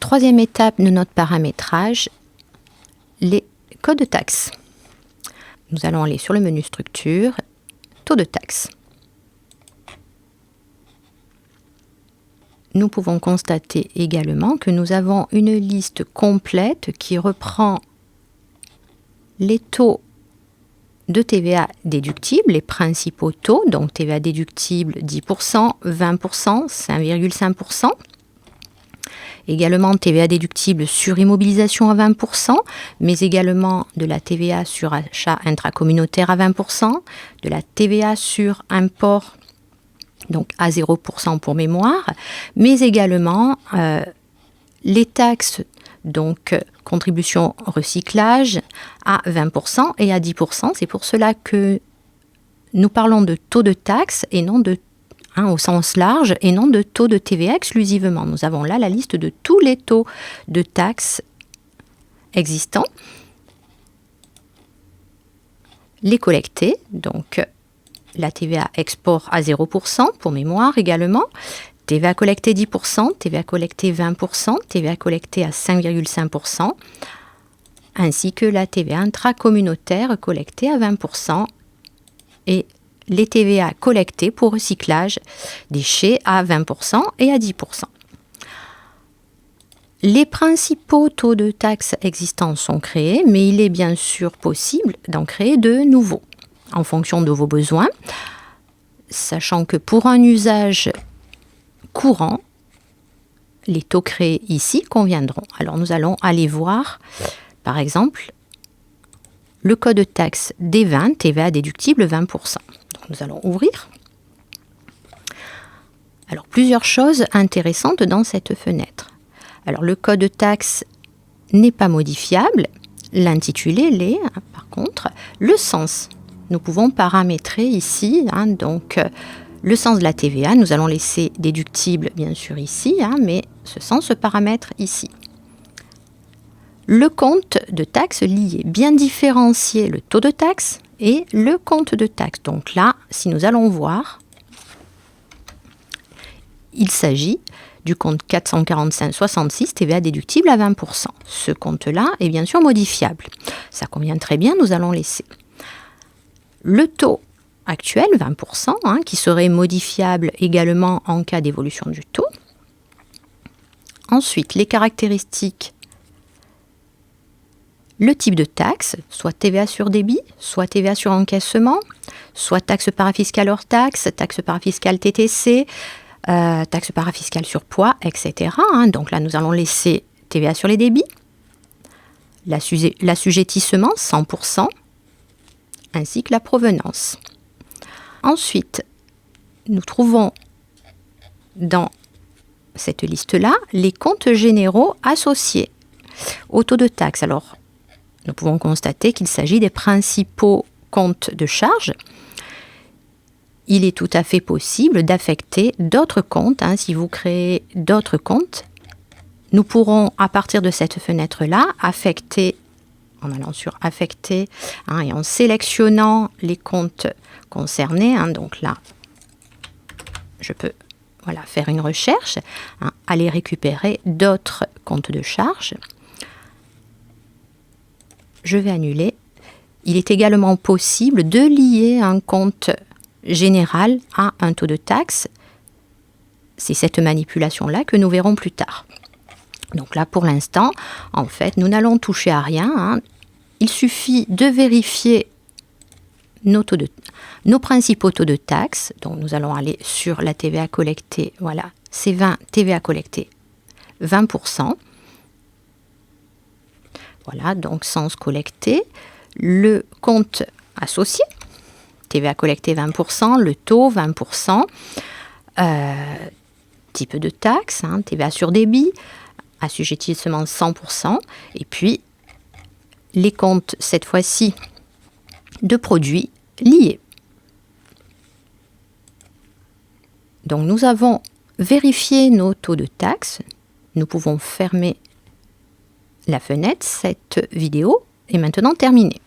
troisième étape de notre paramétrage, les codes de taxe. Nous allons aller sur le menu structure, taux de taxe. Nous pouvons constater également que nous avons une liste complète qui reprend les taux de TVA déductibles, les principaux taux, donc TVA déductible 10%, 20%, 5,5%. Également TVA déductible sur immobilisation à 20%, mais également de la TVA sur achat intracommunautaire à 20%, de la TVA sur import donc à 0% pour mémoire, mais également les taxes, donc contribution recyclage à 20% et à 10%. C'est pour cela que nous parlons de taux de taxe et non de au sens large et non de taux de TVA exclusivement. Nous avons là la liste de tous les taux de taxes existants. Les collectés, donc la TVA export à 0% pour mémoire également, TVA collectée 10%, TVA collectée 20%, TVA collectée à 5,5%, ainsi que la TVA intracommunautaire collectée à 20% et les TVA collectés pour recyclage déchets à 20% et à 10%. Les principaux taux de taxes existants sont créés, mais il est bien sûr possible d'en créer de nouveaux en fonction de vos besoins, sachant que pour un usage courant, les taux créés ici conviendront. Alors nous allons aller voir, par exemple, le code de taxe des vins, TVA déductible 20%. Donc nous allons ouvrir. Alors plusieurs choses intéressantes dans cette fenêtre. Alors le code de taxe n'est pas modifiable, l'intitulé l'est, par contre, le sens. Nous pouvons paramétrer ici, donc le sens de la TVA, nous allons laisser déductible bien sûr ici, mais ce sens se paramètre ici. Le compte de taxe lié, bien différencier le taux de taxe et le compte de taxe. Donc là, si nous allons voir, il s'agit du compte 445,66 TVA déductible à 20%. Ce compte-là est bien sûr modifiable. Ça convient très bien, nous allons laisser. Le taux actuel, 20%, qui serait modifiable également en cas d'évolution du taux. Ensuite, les caractéristiques, le type de taxe, soit TVA sur débit, soit TVA sur encaissement, soit taxe parafiscale hors taxe, taxe parafiscale TTC, taxe parafiscale sur poids, etc. Donc là, nous allons laisser TVA sur les débits, l'assujettissement 100%, ainsi que la provenance. Ensuite, nous trouvons dans cette liste-là les comptes généraux associés au taux de taxe. Alors, nous pouvons constater qu'il s'agit des principaux comptes de charges. Il est tout à fait possible d'affecter d'autres comptes. Si vous créez d'autres comptes, nous pourrons, à partir de cette fenêtre-là, affecter, en allant sur affecter et en sélectionnant les comptes concernés. Donc là, je peux faire une recherche, aller récupérer d'autres comptes de charges. Je vais annuler. Il est également possible de lier un compte général à un taux de taxe. C'est cette manipulation-là que nous verrons plus tard. Donc là, pour l'instant, en fait, nous n'allons toucher à rien. Il suffit de vérifier nos principaux taux de taxe. Donc nous allons aller sur la TVA collectée. Voilà, c'est 20 TVA collectée, 20%. Voilà, donc sens collecté. Le compte associé, TVA collectée 20%, le taux 20%, type de taxe, TVA sur débit, assujettissement 100%, et puis les comptes, cette fois-ci, de produits liés. Donc nous avons vérifié nos taux de taxe. Nous pouvons fermer la fenêtre. Cette vidéo est maintenant terminée.